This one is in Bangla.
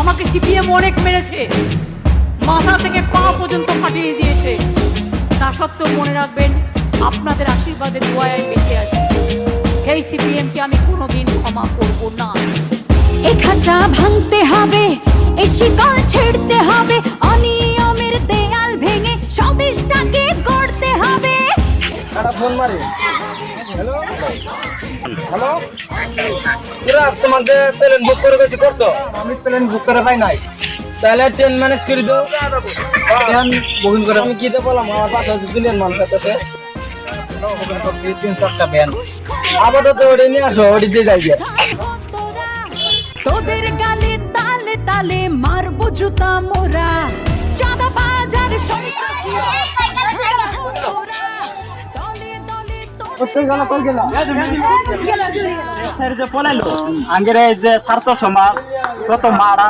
আমাকে সিপিএম অনেক মেরেছে, মাথা থেকে পা পর্যন্ত ফাটিয়ে দিয়েছে। তা সত্ত্বেও মনে রাখবেন, আপনাদের আশীর্বাদের দোয়ায় আমি বেঁচে আছি। সেই সিপিএমকে আমি কোনোদিন ক্ষমা করব না। এ খাঁচা ভাঙতে হবে, এ শিকল ছেড়তে হবে, অনিয়মের দেয়াল ভেঙে স্বদেশটাকে গড়তে হবে। ফোন মারি। হ্যালো হ্যালো, তোরা তোমাকে প্লেন বুক করে গেছি করছো? আমি প্লেন বুক করে পাই নাই। তাহলে ট্রেন ম্যানেজ করে দাও। ট্রেন বুকিং করে আমি কি দিয়ে বললাম, আমার পাশে দিলেন মানুষ আছে 3-4টা ভ্যান, আপাতত ওটা নিয়ে আসো, ওটি দিয়ে যাই গিয়ে। তোদের গালে তালে তালে মারবো জুতা মোরা, চাঁদা বাজার সন্ত্রাসী আঙ্গের এই যে ছাত্র সমাজ কত মারা